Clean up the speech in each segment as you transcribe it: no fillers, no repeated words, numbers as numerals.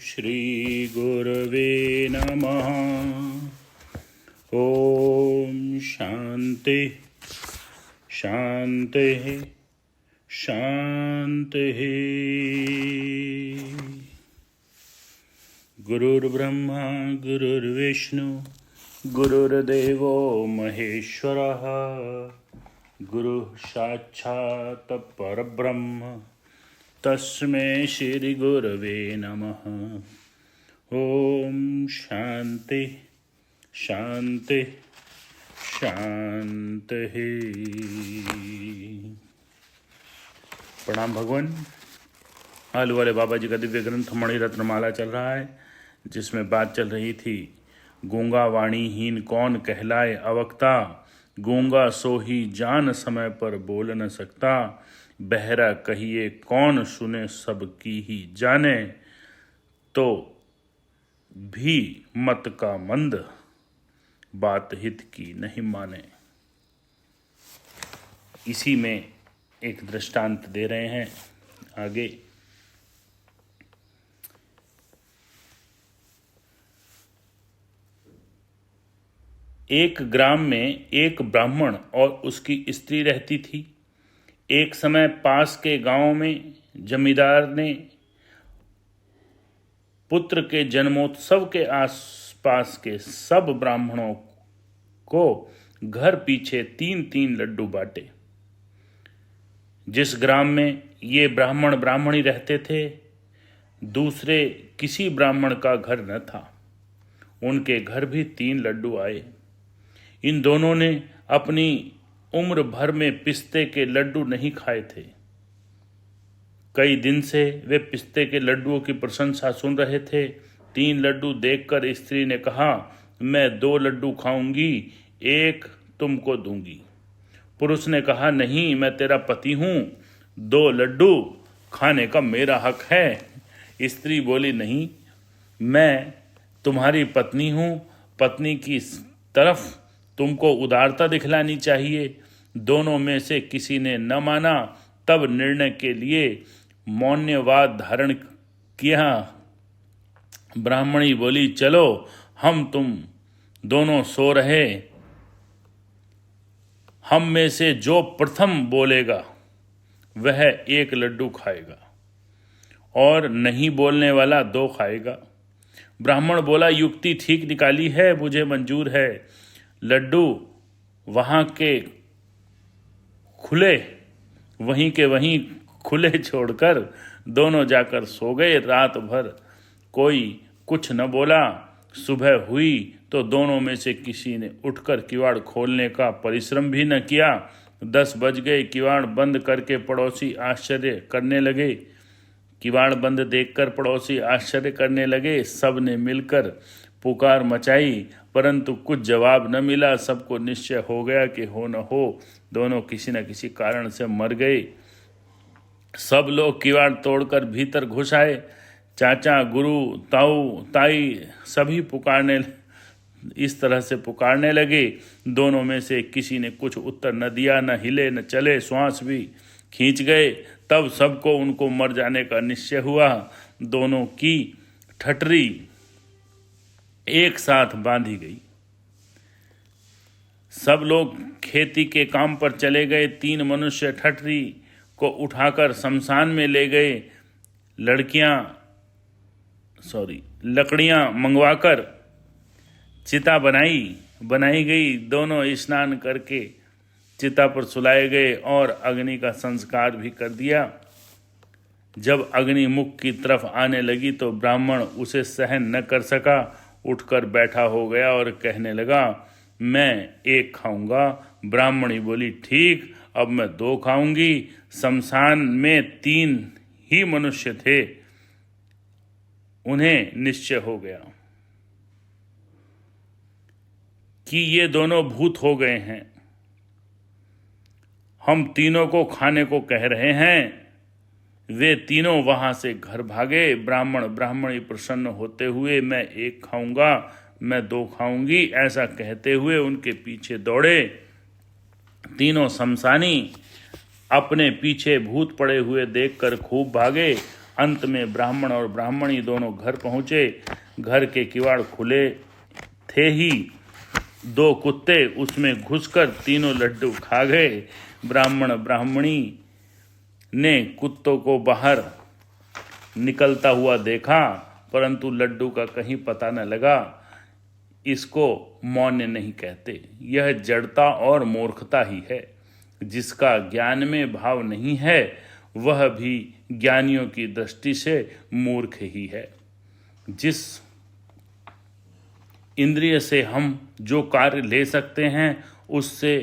श्रीगुरवे नमः। ओम शांति शांति शांति। गुरुर्ब्रह्मा गुरुर्विष्णु गुरुर्देवो महेश्वरः। गुरु साक्षात् परब्रह्म तस्मै श्री गुरवे नमः। ओम शांति शांति शांति। प्रणाम भगवान। आलू वाले बाबा जी का दिव्य ग्रंथ मणि रत्नमाला चल रहा है, जिसमें बात चल रही थी गूंगा वाणीहीन कौन कहलाए अवक्ता। गूंगा सो ही जान समय पर बोल न सकता। बहरा कहिए कौन सुने सब की ही जाने। तो भी मत का मंद बात हित की नहीं माने। इसी में एक दृष्टांत दे रहे हैं आगे। एक ग्राम में एक ब्राह्मण और उसकी स्त्री रहती थी। एक समय पास के गांव में जमींदार ने पुत्र के जन्मोत्सव के आसपास के सब ब्राह्मणों को घर पीछे 3-3 लड्डू बांटे। जिस ग्राम में ये ब्राह्मण ब्राह्मणी रहते थे, दूसरे किसी ब्राह्मण का घर न था। उनके घर भी 3 लड्डू आए। इन दोनों ने अपनी उम्र भर में पिस्ते के लड्डू नहीं खाए थे। कई दिन से वे पिस्ते के लड्डुओं की प्रशंसा सुन रहे थे। 3 लड्डू देखकर स्त्री ने कहा, मैं 2 लड्डू खाऊंगी, 1 तुमको दूंगी। पुरुष ने कहा, नहीं, मैं तेरा पति हूं, 2 लड्डू खाने का मेरा हक है। स्त्री बोली, नहीं, मैं तुम्हारी पत्नी हूं। पत्नी की तरफ तुमको उदारता दिखलानी चाहिए। दोनों में से किसी ने न माना। तब निर्णय के लिए मौनवाद धारण किया। ब्राह्मणी बोली, चलो, हम तुम दोनों सो रहे। हम में से जो प्रथम बोलेगा वह 1 लड्डू खाएगा और नहीं बोलने वाला 2 खाएगा। ब्राह्मण बोला, युक्ति ठीक निकाली है, मुझे मंजूर है। लड्डू वहाँ के खुले वहीं के वहीं खुले छोड़कर दोनों जाकर सो गए। रात भर कोई कुछ न बोला। सुबह हुई तो दोनों में से किसी ने उठकर किवाड़ खोलने का परिश्रम भी न किया। 10 बज गए। किवाड़ बंद करके पड़ोसी आश्चर्य करने लगे। किवाड़ बंद देखकर पड़ोसी आश्चर्य करने लगे। सब ने मिलकर पुकार मचाई, परंतु कुछ जवाब न मिला। सबको निश्चय हो गया कि हो न हो दोनों किसी न किसी कारण से मर गए। सब लोग किवाड़ तोड़कर भीतर घुस आए। चाचा, गुरु, ताऊ, ताई सभी इस तरह से पुकारने लगे। दोनों में से किसी ने कुछ उत्तर न दिया, न हिले न चले, श्वास भी खींच गए। तब सबको उनको मर जाने का निश्चय हुआ। दोनों की ठठरी एक साथ बांधी गई। सब लोग खेती के काम पर चले गए। 3 मनुष्य ठठरी को उठाकर शमशान में ले गए। लकड़ियां मंगवाकर चिता बनाई गई। दोनों स्नान करके चिता पर सुलाए गए और अग्नि का संस्कार भी कर दिया। जब अग्नि मुख की तरफ आने लगी तो ब्राह्मण उसे सहन न कर सका, उठकर बैठा हो गया और कहने लगा, मैं 1 खाऊंगा। ब्राह्मणी बोली, ठीक, अब मैं 2 खाऊंगी। शमशान में 3 ही मनुष्य थे। उन्हें निश्चय हो गया कि ये दोनों भूत हो गए हैं। हम तीनों को खाने को कह रहे हैं। वे तीनों वहां से घर भागे। ब्राह्मण ब्राह्मणी प्रसन्न होते हुए, मैं 1 खाऊंगा, मैं 2 खाऊंगी, ऐसा कहते हुए उनके पीछे दौड़े। तीनों शमशानी अपने पीछे भूत पड़े हुए देखकर खूब भागे अंत में ब्राह्मण और ब्राह्मणी दोनों घर पहुँचे। घर के किवाड़ खुले थे ही 2 कुत्ते उसमें घुसकर तीनों लड्डू खा गए। ब्राह्मण ब्राह्मणी ने कुत्तों को बाहर निकलता हुआ देखा, परंतु लड्डू का कहीं पता न लगा। इसको मौन नहीं कहते, यह जड़ता और मूर्खता ही है। जिसका ज्ञान में भाव नहीं है वह भी ज्ञानियों की दृष्टि से मूर्ख ही है। जिस इंद्रिय से हम जो कार्य ले सकते हैं उससे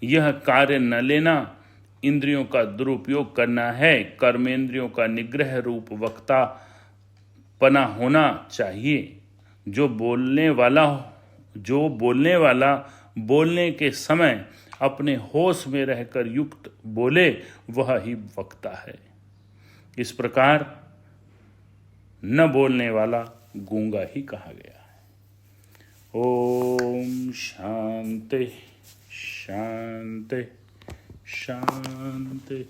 यह कार्य न लेना इंद्रियों का दुरुपयोग करना है। कर्मेंद्रियों का निग्रह रूप वक्ता पना होना चाहिए। जो बोलने वाला बोलने के समय अपने होश में रहकर युक्त बोले वह ही वक्ता है। इस प्रकार न बोलने वाला गूंगा ही कहा गया है। ओम शांति शांति शांति।